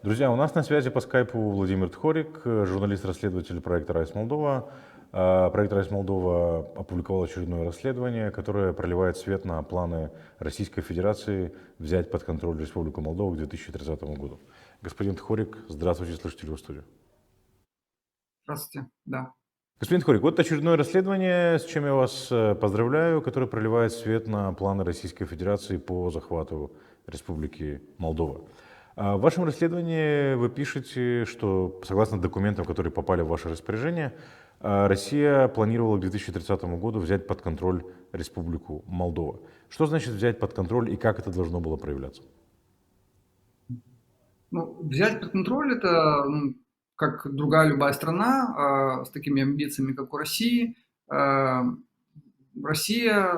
Друзья, у нас на связи по скайпу Владимир Тхорик, журналист-расследователь проекта «Райс Молдова». Проект «Райс Молдова» опубликовал очередное расследование, которое проливает свет на планы Российской Федерации взять под контроль Республику Молдову к 2030 году. Господин Тхорик, здравствуйте, слышите ли вы студию? Здравствуйте, да. Господин Тхорик, вот очередное расследование, с чем я вас поздравляю, которое проливает свет на планы Российской Федерации по захвату Республики Молдова. В вашем расследовании вы пишете, что, согласно документам, которые попали в ваше распоряжение, Россия планировала к 2030 году взять под контроль Республику Молдова. Что значит взять под контроль и как это должно было проявляться? Ну, взять под контроль это, как другая любая страна, с такими амбициями, как у России. А, Россия,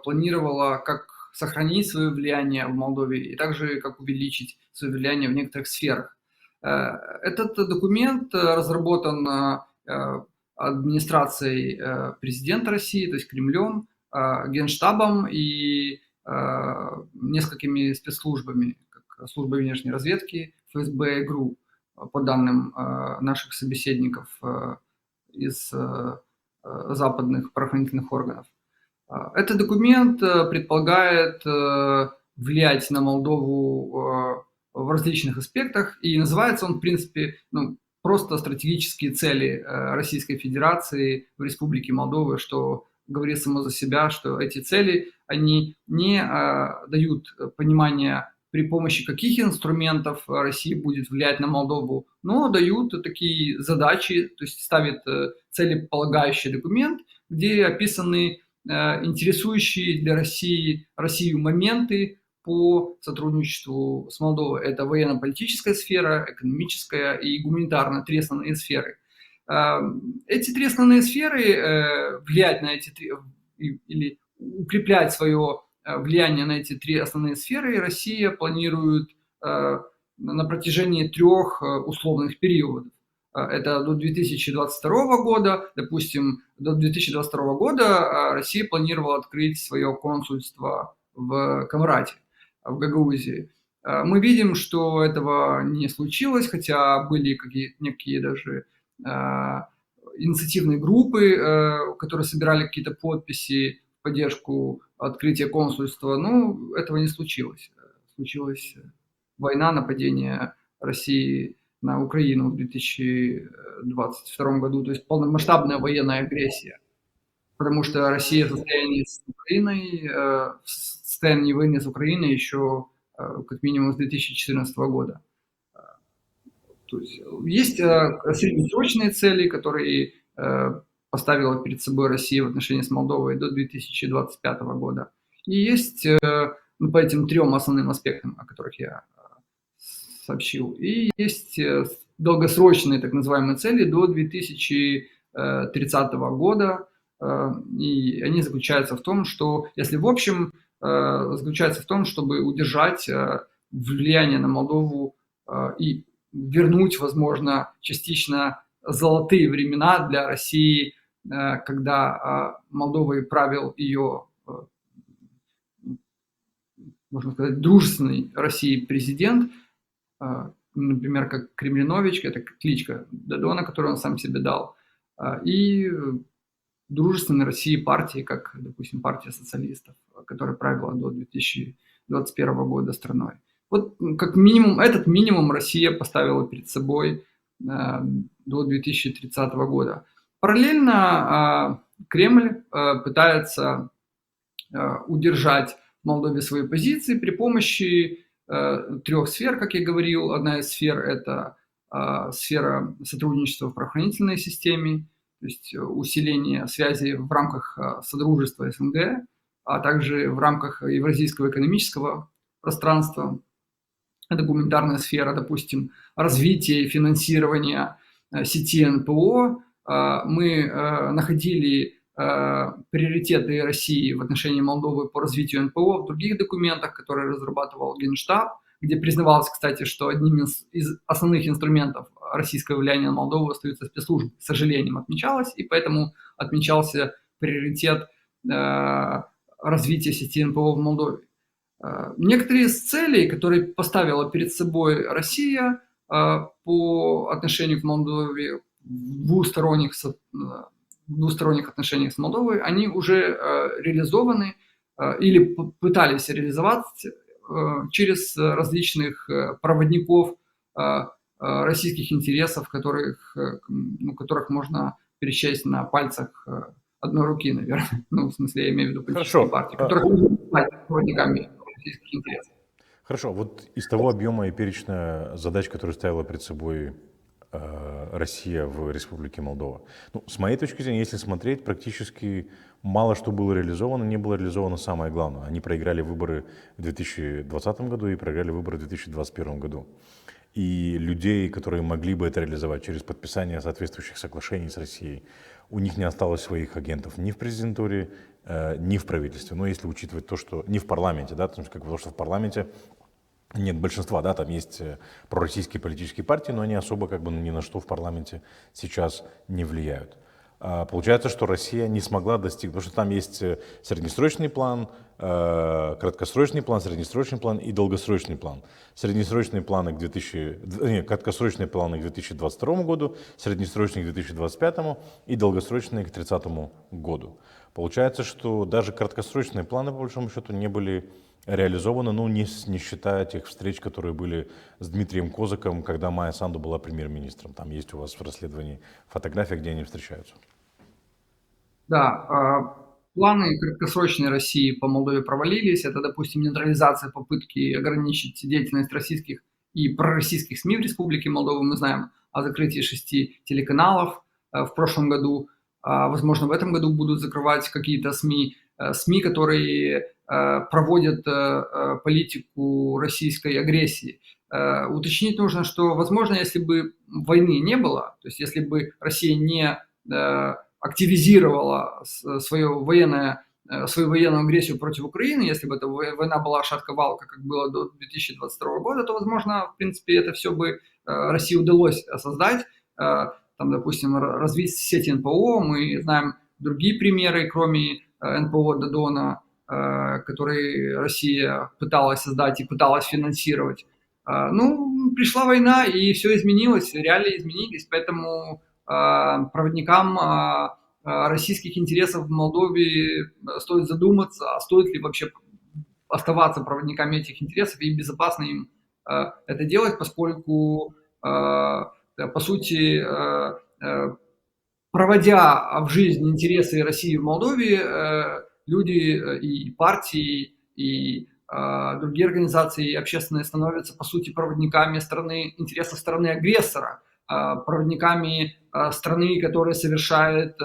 планировала как сохранить свое влияние в Молдове и также как увеличить свое влияние в некоторых сферах. Э, Этот документ разработан администрацией президента России, то есть Кремлем, Генштабом и несколькими спецслужбами, как службой внешней разведки, ФСБ и ГРУ, по данным наших собеседников из западных правоохранительных органов. Этот документ предполагает влиять на Молдову в различных аспектах, и называется он, в принципе, просто стратегические цели Российской Федерации в Республике Молдова, что говорит само за себя, что эти цели, они не дают понимания, при помощи каких инструментов Россия будет влиять на Молдову, но дают такие задачи, то есть ставит целеполагающий документ, где описаны интересующие для Россию моменты по сотрудничеству с Молдовой. Это военно-политическая сфера, экономическая и гуманитарная, три основные сферы. Эти три основные сферы, влиять на эти три, или укреплять свое влияние на эти три основные сферы Россия планирует на протяжении трех условных периодов. Это до 2022 года, допустим, до 2022 года Россия планировала открыть свое консульство в Камрате, в Гагаузии. Мы видим, что этого не случилось, хотя были некие даже инициативные группы, которые собирали какие-то подписи в поддержку открытия консульства, но этого не случилось. Случилась война, нападение России на Украину в 2022 году, то есть полномасштабная военная агрессия, потому что Россия в состоянии с Украиной, в состоянии войны с Украиной еще как минимум с 2014 года. То есть среднесрочные цели, которые поставила перед собой Россия в отношении с Молдовой до 2025 года. И есть по этим трем основным аспектам, о которых я сообщил. И есть долгосрочные так называемые цели до 2030 года. И они заключаются в том, что, если в общем, заключается в том, чтобы удержать влияние на Молдову и вернуть, возможно, частично золотые времена для России, когда Молдовой правил ее, можно сказать, дружественный России президент, например, как Кремлинович, это кличка Додона, которую он сам себе дал, и дружественной России партии, как, допустим, партия социалистов, которая правила до 2021 года страной. Вот как минимум, этот минимум Россия поставила перед собой до 2030 года. Параллельно Кремль пытается удержать в Молдове свои позиции при помощи трех сфер, как я говорил. Одна из сфер – это сфера сотрудничества в правоохранительной системе, то есть усиление связи в рамках Содружества СНГ, а также в рамках Евразийского экономического пространства. Это гуманитарная сфера, допустим, развитие и финансирование сети НПО. Мы находили приоритеты России в отношении Молдовы по развитию НПО в других документах, которые разрабатывал Генштаб, где признавалось, кстати, что одним из основных инструментов российского влияния на Молдову остаются спецслужбы. К сожалению, отмечалось, и поэтому отмечался приоритет развития сети НПО в Молдове. Некоторые из целей, которые поставила перед собой Россия, по отношению к Молдове в двусторонних отношениях с Молдовой, они уже реализованы или пытались реализовать через различных проводников российских интересов, которых можно пересчесть на пальцах одной руки, наверное. Ну, в смысле, я имею в виду политические партии, которых можно назвать проводниками российских интересов. Хорошо, вот из того объема и перечня задач, которые ставила перед собой Россия в Республике Молдова. Ну, с моей точки зрения, если смотреть, практически мало что было реализовано, не было реализовано самое главное. Они проиграли выборы в 2020 году и проиграли выборы в 2021 году. И людей, которые могли бы это реализовать через подписание соответствующих соглашений с Россией, у них не осталось своих агентов ни в президентуре, ни в правительстве. Но если учитывать то, что не в парламенте, да, потому что в парламенте нет большинства, да, там есть пророссийские политические партии, но они особо ни на что в парламенте сейчас не влияют. Получается, что Россия не смогла достигнуть, потому что там есть среднесрочный план, краткосрочный план, среднесрочный план и долгосрочный план. Краткосрочные планы к 2022 году, среднесрочные к 2025 и долгосрочные к 2030 году. Получается, что даже краткосрочные планы, по большому счету, не были реализованы, ну, не считая тех встреч, которые были с Дмитрием Козаком, когда Майя Санду была премьер-министром. Там есть у вас в расследовании фотография, где они встречаются. Да, планы краткосрочной России по Молдове провалились. Это, допустим, нейтрализация попытки ограничить деятельность российских и пророссийских СМИ в Республике Молдова. Мы знаем о закрытии 6 телеканалов в прошлом году. Возможно, в этом году будут закрывать какие-то СМИ, которые проводят политику российской агрессии. Уточнить нужно, что, возможно, если бы войны не было, то есть если бы Россия не активизировала свою военную агрессию против Украины, если бы эта война была шатковалка, как было до 2022 года, то, возможно, в принципе, это все бы России удалось создать. Там, допустим, развить сеть НПО. Мы знаем другие примеры, кроме НПО Додона, которые Россия пыталась создать и пыталась финансировать. Ну, пришла война, и все изменилось, реалии изменились, поэтому проводникам российских интересов в Молдове стоит задуматься, а стоит ли вообще оставаться проводниками этих интересов и безопасно им это делать, поскольку, по сути, проводя в жизнь интересы России в Молдове, люди и партии, и другие организации общественные становятся, по сути, проводниками интересов страны агрессора, проводниками страны, которая совершает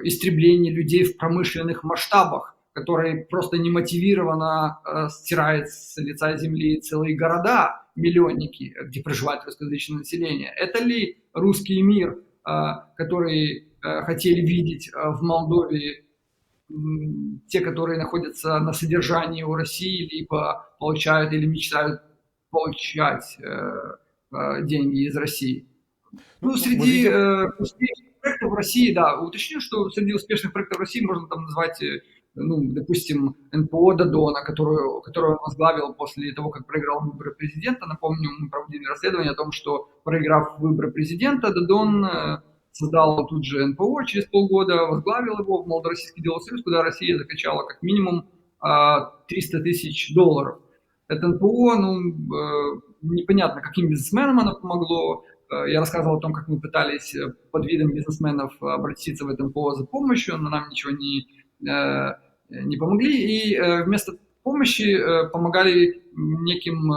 истребление людей в промышленных масштабах, которая просто немотивированно стирает с лица земли целые города, миллионники, где проживает русскоязычное население. Это ли русский мир, который хотели видеть в Молдове те, которые находятся на содержании у России, либо получают или мечтают получать деньги из России? Ну, среди успешных проектов России, да, уточню, что среди успешных проектов России можно там назвать, ну, допустим, НПО Додона, которую он возглавил после того, как проиграл выборы президента. Напомню, мы проводили расследование о том, что, проиграв выборы президента, Додон создал тут же НПО через полгода, возглавил его в Молдо-Российский деловой союз, куда Россия закачала как минимум $300 тысяч. Это НПО, ну, непонятно, каким бизнесменам оно помогло. Я рассказывал о том, как мы пытались под видом бизнесменов обратиться в это НПО за помощью, но нам ничего не помогли. И вместо помощи помогали неким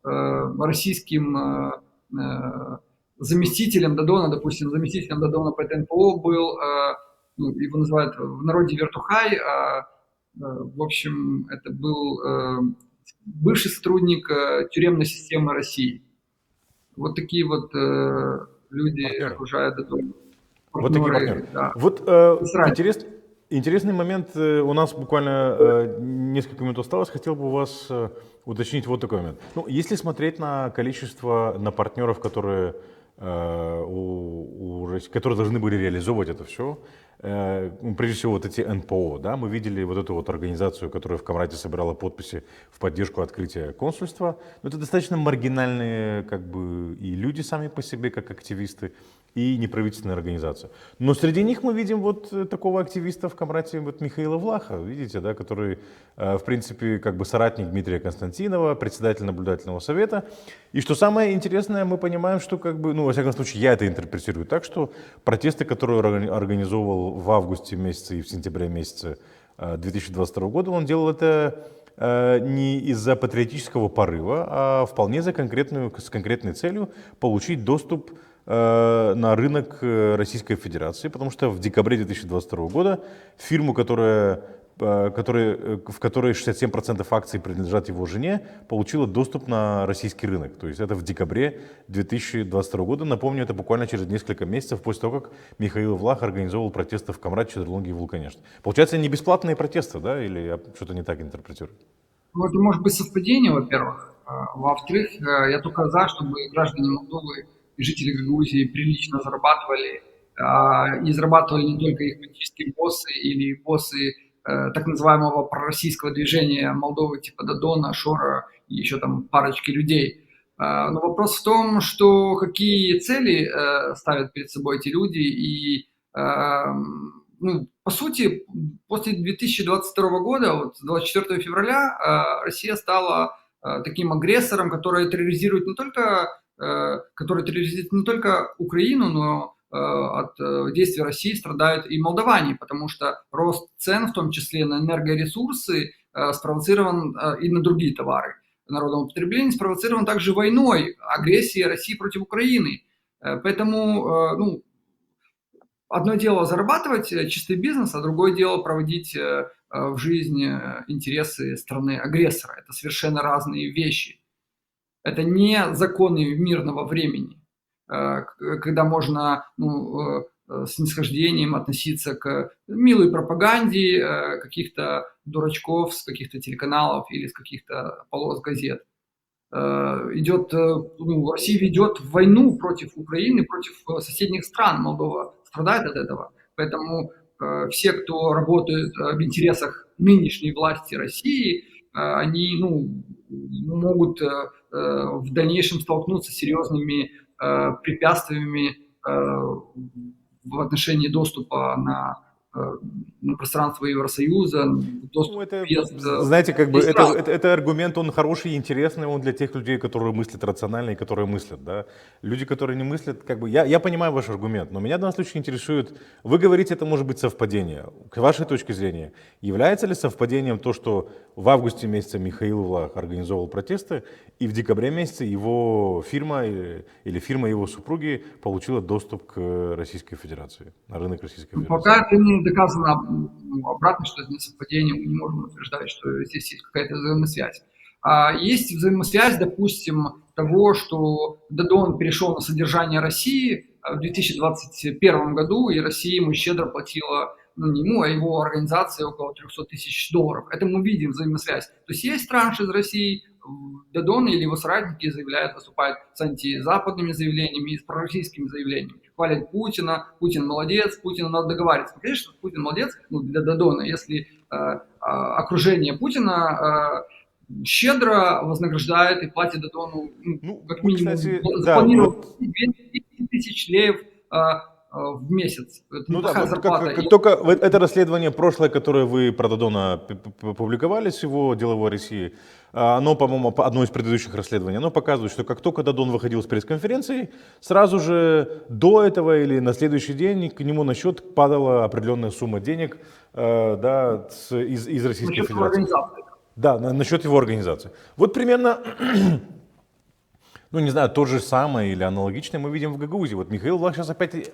российским заместителем Додона, допустим, заместителем Додона по НПО был, ну, его называют в народе Вертухай, в общем, это был бывший сотрудник тюремной системы России. Вот такие вот люди окружают Додон. Вот такие партнеры. Да. Вот интересный момент, у нас буквально несколько минут осталось, хотел бы у вас уточнить вот такой момент. Ну, если смотреть на количество, на партнеров, которые которые должны были реализовывать это все. Прежде всего, вот эти НПО, да, мы видели вот эту вот организацию, которая в Камрате собирала подписи в поддержку открытия консульства. Но это достаточно маргинальные, как бы, и люди сами по себе, как активисты, и неправительственная организация. Но среди них мы видим вот такого активиста в Камрате, вот Михаила Влаха, видите, да, который, в принципе, как бы соратник Дмитрия Константинова, председатель наблюдательного совета. И что самое интересное, мы понимаем, что, как бы, ну, во всяком случае, я это интерпретирую так, что протесты, которые организовывал в августе месяце и в сентябре месяце 2022 года, он делал это не из-за патриотического порыва, а вполне с конкретной целью получить доступ на рынок Российской Федерации, потому что в декабре 2022 года фирму, в которой 67% акций принадлежат его жене, получила доступ на российский рынок. То есть это в декабре 2022 года. Напомню, это буквально через несколько месяцев после того, как Михаил Влах организовал протесты в Камрате, Чедерлонге и Вулканеште. Получается, не бесплатные протесты, да? Или я что-то не так интерпретирую? Ну, это может быть совпадение, во-первых. Во-вторых, я только за, чтобы граждане Молдовы и жители Гагаузии прилично зарабатывали, и зарабатывали не только их политические боссы или боссы так называемого пророссийского движения Молдовы, типа Дадона, Шора и еще там парочки людей. Но вопрос в том, что какие цели ставят перед собой эти люди, и ну, по сути, после 2022 года, вот 24 февраля, Россия стала таким агрессором, который терроризирует не только Украину, но от действий России страдают и молдаване, потому что рост цен, в том числе на энергоресурсы, спровоцирован и на другие товары народного потребления, спровоцирован также войной, агрессией России против Украины. Поэтому, ну, одно дело зарабатывать чистый бизнес, а другое дело проводить в жизнь интересы страны-агрессора. Это совершенно разные вещи. Это не законы мирного времени, когда можно с снисхождением относиться к милой пропаганде каких-то дурачков с каких-то телеканалов или с каких-то полос газет. Россия ведет войну против Украины, против соседних стран. Молдова страдает от этого. Поэтому все, кто работает в интересах нынешней власти России, они могут в дальнейшем столкнуться с серьезными препятствиями в отношении доступа на пространство Евросоюза, доступ без... Знаете, как бы это аргумент, он хороший и интересный, он для тех людей, которые мыслят рационально и которые мыслят, да. Люди, которые не мыслят, как бы, я понимаю ваш аргумент, но меня в данном случае интересует, вы говорите, это может быть совпадение. К вашей точке зрения, является ли совпадением то, что в августе месяце Михаил Влах организовал протесты, и в декабре месяце его фирма или фирма его супруги получила доступ к Российской Федерации, на рынок Российской Федерации? Пока это не доказано обратно, что это не совпадение, мы не можем утверждать, что здесь есть какая-то взаимосвязь. Есть взаимосвязь, допустим, того, что Дадон перешел на содержание России в 2021 году, и Россия ему щедро платила, не ему, а его организации около $300 тысяч. Это мы видим взаимосвязь. То есть транш из России, Дадон или его соратники выступают с антизападными заявлениями и с пророссийскими заявлениями. Хвалят Путина, Путин молодец, Путину надо договариваться. Конечно, Путин молодец, для Дадона, если окружение Путина щедро вознаграждает и платит Дадону, как минимум, кстати, запланировал 200 тысяч леев в месяц. Это неплохая зарплата. Как только это расследование прошлое, которое вы про Дадона публиковали с его деловой России, оно, по-моему, одно из предыдущих расследований, оно показывает, что как только Дадон выходил с пресс-конференции, сразу же до этого или на следующий день к нему на счет падала определенная сумма денег из Российской Федерации. Да, на счет его организации. Вот примерно, не знаю, то же самое или аналогичное мы видим в Гагаузии. Вот Михаил Влах сейчас опять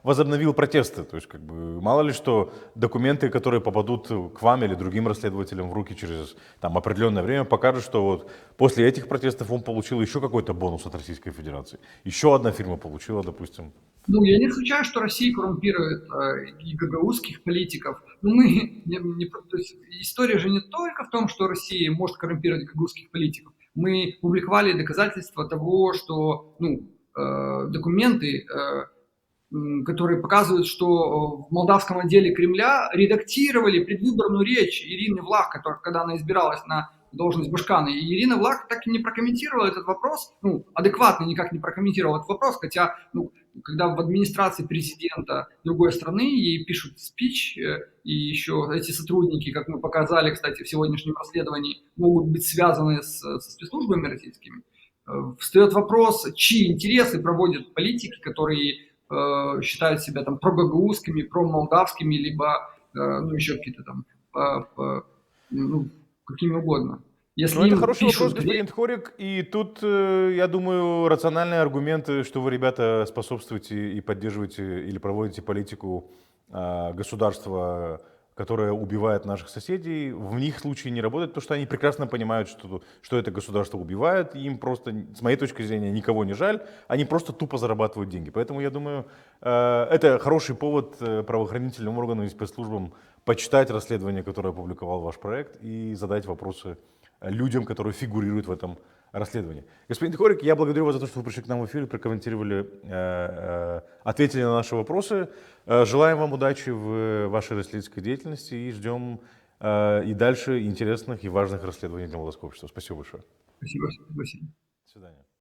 возобновил протесты. То есть, как бы, мало ли что документы, которые попадут к вам или другим расследователям в руки через определенное время, покажут, что вот после этих протестов он получил еще какой-то бонус от Российской Федерации. Еще одна фирма получила, допустим. Я не исключаю, что Россия коррумпирует и гагаузских политиков. То есть история же не только в том, что Россия может коррумпировать гагаузских политиков. Мы публиковали доказательства того, что документы, которые показывают, что в молдавском отделе Кремля редактировали предвыборную речь Ирины Влах, когда она избиралась на должность Бушкана. И Ирина Влах так и не прокомментировала этот вопрос, ну, адекватно никак не прокомментировала этот вопрос, хотя, ну, когда в администрации президента другой страны ей пишут спич, и еще эти сотрудники, как мы показали, кстати, в сегодняшнем расследовании, могут быть связаны со спецслужбами российскими, встает вопрос, чьи интересы проводят политики, которые считают себя там прогагаузскими, промолдавскими, либо, ну, еще какие-то там, ну, какими угодно. Ну, Если это им хороший вопрос, пишут господин Тхорик. И тут, я думаю, рациональные аргументы, что вы, ребята, способствуете и поддерживаете или проводите политику государства, которое убивает наших соседей, в них случае не работает, потому что они прекрасно понимают, что это государство убивает, и им просто, с моей точки зрения, никого не жаль, они просто тупо зарабатывают деньги. Поэтому, я думаю, это хороший повод правоохранительным органам и спецслужбам почитать расследование, которое опубликовал ваш проект, и задать вопросы людям, которые фигурируют в этом расследовании. Господин Тхорик, я благодарю вас за то, что вы пришли к нам в эфир, прокомментировали, ответили на наши вопросы. Желаем вам удачи в вашей расследовательской деятельности и ждем и дальше интересных и важных расследований для молдавского общества. Спасибо большое. Спасибо, спасибо. До свидания.